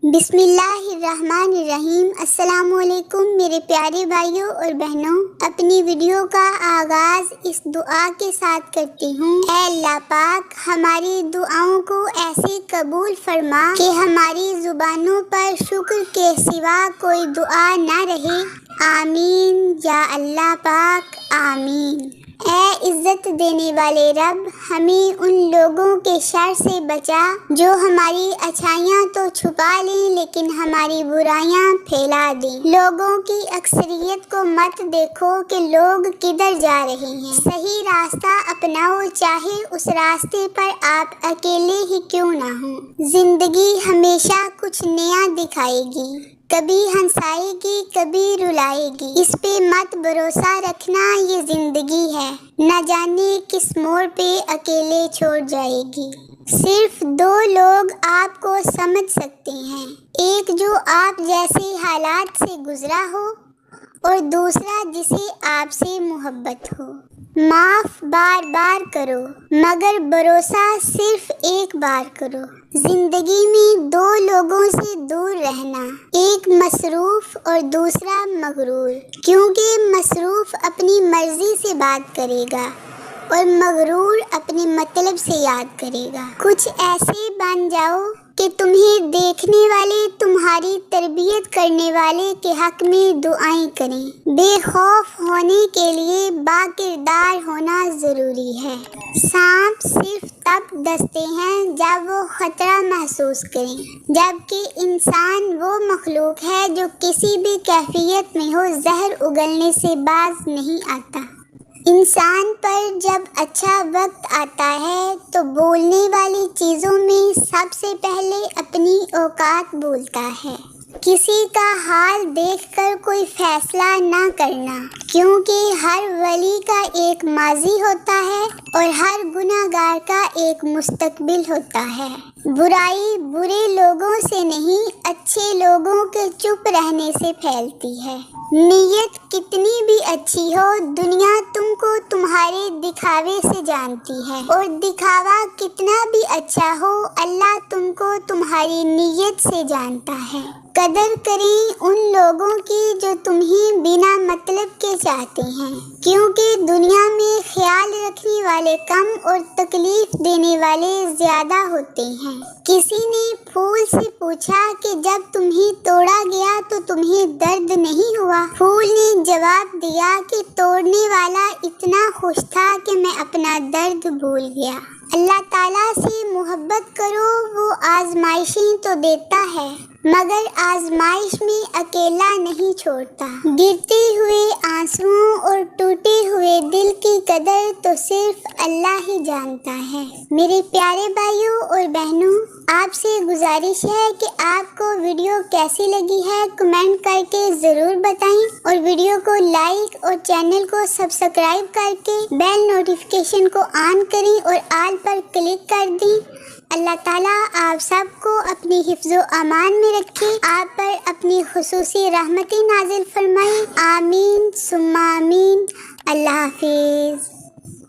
بسم اللہ الرحمن الرحیم۔ السلام علیکم میرے پیارے بھائیوں اور بہنوں، اپنی ویڈیو کا آغاز اس دعا کے ساتھ کرتی ہوں۔ اے اللہ پاک، ہماری دعاؤں کو ایسے قبول فرما کہ ہماری زبانوں پر شکر کے سوا کوئی دعا نہ رہے۔ آمین یا اللہ پاک، آمین۔ اے عزت دینے والے رب، ہمیں ان لوگوں کے شر سے بچا جو ہماری اچھائیاں تو چھپا لیں لیکن ہماری برائیاں پھیلا دیں۔ لوگوں کی اکثریت کو مت دیکھو کہ لوگ کدھر جا رہے ہیں، صحیح راستہ اپناؤ، چاہے اس راستے پر آپ اکیلے ہی کیوں نہ ہوں۔ زندگی ہمیشہ کچھ نیا دکھائے گی، کبھی ہنسائے گی کبھی رلائے گی، اس پہ مت بھروسہ رکھنا، یہ زندگی ہے، نہ جانے کس موڑ پہ اکیلے چھوڑ جائے گی۔ صرف دو لوگ آپ کو سمجھ سکتے ہیں، ایک جو آپ جیسے حالات سے گزرا ہو اور دوسرا جسے آپ سے محبت ہو۔ معاف بار بار کرو مگر بھروسہ صرف ایک بار کرو۔ زندگی میں دو لوگوں سے دور رہنا، ایک مصروف اور دوسرا مغرور، کیونکہ مصروف اپنی مرضی سے بات کرے گا اور مغرور اپنے مطلب سے یاد کرے گا۔ کچھ ایسے بن جاؤ کہ تمہیں دیکھنے والے تمہاری تربیت کرنے والے کے حق میں دعائیں کریں۔ بے خوف ہونے کے لیے با کردار ہونا ضروری ہے۔ سانپ صرف تب ڈستے ہیں جب وہ خطرہ محسوس کریں، جبکہ انسان وہ مخلوق ہے جو کسی بھی کیفیت میں ہو زہر اگلنے سے باز نہیں آتا۔ انسان پر جب اچھا وقت آتا ہے تو بولنے والی چیزوں میں سب سے پہلے اپنی اوقات بولتا ہے۔ کسی کا حال دیکھ کر کوئی فیصلہ نہ کرنا، کیونکہ ہر ولی کا ایک ماضی ہوتا ہے اور ہر گناہ گار کا ایک مستقبل ہوتا ہے۔ برائی برے لوگوں سے نہیں، اچھے لوگوں کے چپ رہنے سے پھیلتی ہے۔ نیت کتنی بھی اچھی ہو، دنیا تم کو تمہارے دکھاوے سے جانتی ہے، اور دکھاوا کتنا بھی اچھا ہو، اللہ تم کو تمہاری نیت سے جانتا ہے۔ قدر کریں ان لوگوں کی جو تمہیں بنا مطلب کے چاہتے ہیں، کیونکہ دنیا میں خیال رکھنے والے کم اور تکلیف دینے والے زیادہ ہوتے ہیں۔ کسی نے پھول سے پوچھا کہ جب تمہیں توڑا گیا تو تمہیں درد نہیں ہوا؟ پھول نے جواب دیا کہ توڑنے والا اتنا خوش تھا کہ میں اپنا درد بھول گیا۔ اللہ تعالیٰ سے محبت کرو، وہ آزمائشیں تو دیتا ہے مگر آزمائش میں اکیلا نہیں چھوڑتا۔ گرتے ہوئے آنسوؤں اور ٹوٹے ہوئے دل کی قدر تو صرف اللہ ہی جانتا ہے۔ میرے پیارے بھائیوں اور بہنوں، آپ سے گزارش ہے کہ آپ کو ویڈیو کیسی لگی ہے کمنٹ کر کے ضرور بتائیں، اور ویڈیو کو لائک اور چینل کو سبسکرائب کر کے بیل نوٹیفیکیشن کو آن کریں اور آل پر کلک کر دیں۔ اللہ تعالیٰ آپ سب کو اپنی حفظ و امان میں رکھے، آپ پر اپنی خصوصی رحمتیں نازل فرمائے۔ آمین ثم آمین۔ اللہ حافظ۔